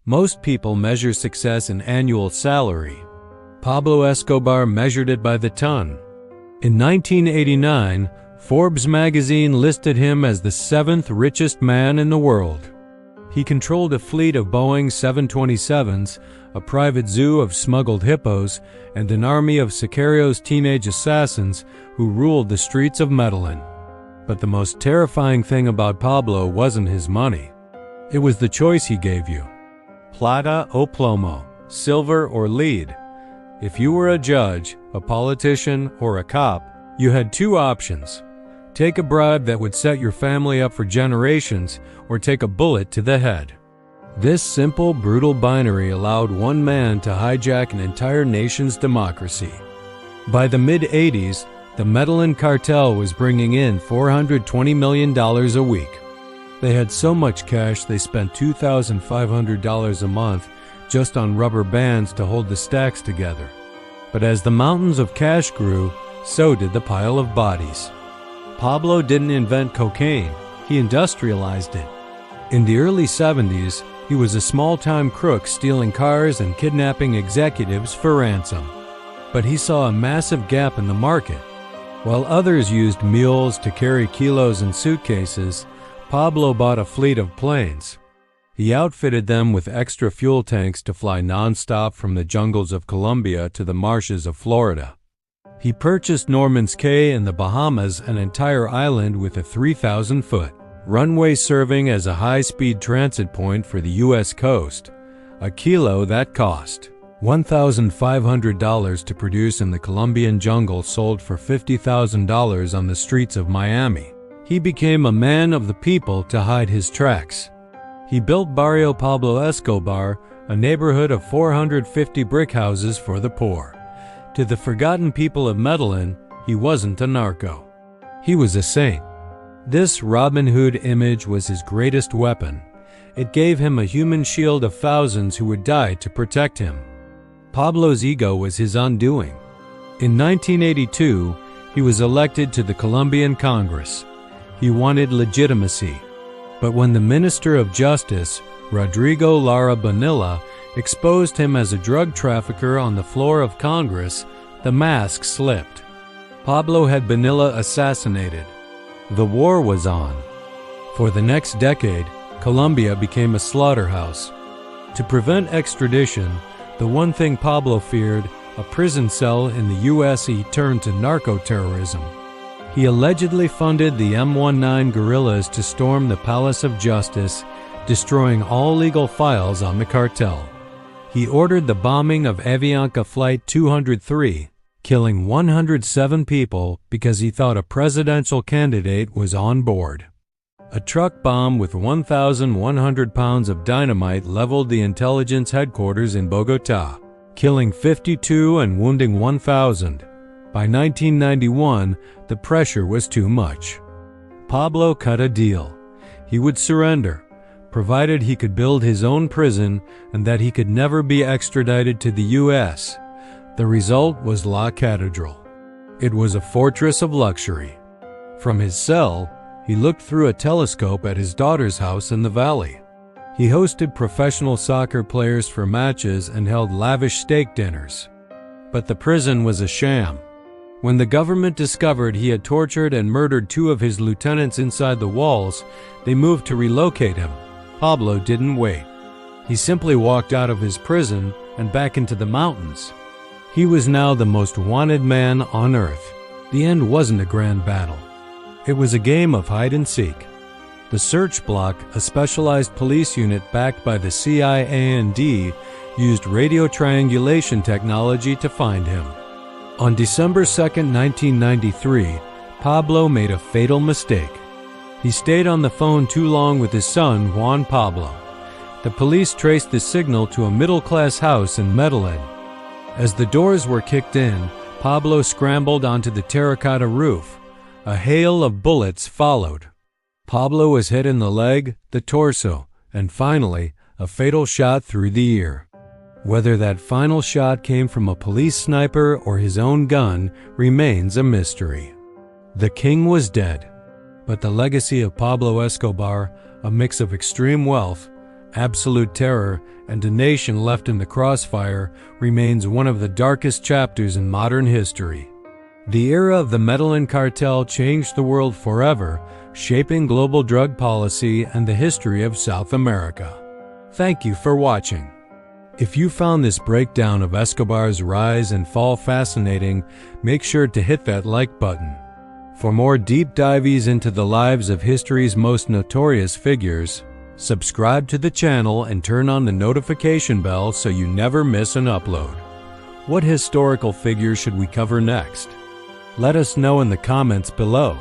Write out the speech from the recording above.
Most people measure success in annual salary. Pablo Escobar measured it by the ton. In 1989, Forbes magazine listed him as the 7th richest man in the world. He controlled a fleet of Boeing 727s, a private zoo of smuggled hippos, and an army of Sicarios teenage assassins who ruled the streets of Medellin. But the most terrifying thing about Pablo wasn't his money. It was the choice he gave you. Plata o plomo, silver or lead. If you were a judge, a politician, or a cop, you had two options. Take a bribe that would set your family up for generations, or take a bullet to the head. This simple, brutal binary allowed one man to hijack an entire nation's democracy. By the mid-'80s, the Medellin cartel was bringing in $420 million a week. They had so much cash they spent $2,500 a month just on rubber bands to hold the stacks together. But as the mountains of cash grew, so did the pile of bodies. Pablo didn't invent cocaine, he industrialized it. In the early 70s, he was a small-time crook stealing cars and kidnapping executives for ransom. But he saw a massive gap in the market. While others used mules to carry kilos in suitcases, Pablo bought a fleet of planes. He outfitted them with extra fuel tanks to fly non-stop from the jungles of Colombia to the marshes of Florida. He purchased Norman's Cay in the Bahamas, an entire island with a 3,000-foot runway serving as a high-speed transit point for the U.S. coast. A kilo that cost $1,500 to produce in the Colombian jungle sold for $50,000 on the streets of Miami. He became a man of the people to hide his tracks. He built Barrio Pablo Escobar, a neighborhood of 450 brick houses for the poor. To the forgotten people of Medellin, he wasn't a narco. He was a saint. This Robin Hood image was his greatest weapon. It gave him a human shield of thousands who would die to protect him. Pablo's ego was his undoing. In 1982, he was elected to the Colombian Congress. He wanted legitimacy. But when the Minister of Justice, Rodrigo Lara Bonilla, exposed him as a drug trafficker on the floor of Congress, the mask slipped. Pablo had Bonilla assassinated. The war was on. For the next decade, Colombia became a slaughterhouse. To prevent extradition, the one thing Pablo feared, a prison cell in the U.S., he turned to narco-terrorism. He allegedly funded the M19 guerrillas to storm the Palace of Justice, destroying all legal files on the cartel. He ordered the bombing of Avianca Flight 203, killing 107 people because he thought a presidential candidate was on board. A truck bomb with 1,100 pounds of dynamite leveled the intelligence headquarters in Bogotá, killing 52 and wounding 1,000. By 1991, the pressure was too much. Pablo cut a deal. He would surrender, provided he could build his own prison and that he could never be extradited to the U.S. The result was La Catedral. It was a fortress of luxury. From his cell, he looked through a telescope at his daughter's house in the valley. He hosted professional soccer players for matches and held lavish steak dinners. But the prison was a sham. When the government discovered he had tortured and murdered 2 of his lieutenants inside the walls, they moved to relocate him. Pablo didn't wait. He simply walked out of his prison and back into the mountains. He was now the most wanted man on earth. The end wasn't a grand battle. It was a game of hide and seek. The Search Block, a specialized police unit backed by the CIA&D, used radio triangulation technology to find him. On December 2, 1993, Pablo made a fatal mistake. He stayed on the phone too long with his son, Juan Pablo. The police traced the signal to a middle-class house in Medellin. As the doors were kicked in, Pablo scrambled onto the terracotta roof. A hail of bullets followed. Pablo was hit in the leg, the torso, and finally, a fatal shot through the ear. Whether that final shot came from a police sniper or his own gun remains a mystery. The king was dead, but the legacy of Pablo Escobar, a mix of extreme wealth, absolute terror, and a nation left in the crossfire, remains one of the darkest chapters in modern history. The era of the Medellin cartel changed the world forever, shaping global drug policy and the history of South America. Thank you for watching. If you found this breakdown of Escobar's rise and fall fascinating, make sure to hit that like button. For more deep dives into the lives of history's most notorious figures, subscribe to the channel and turn on the notification bell so you never miss an upload. What historical figure should we cover next? Let us know in the comments below.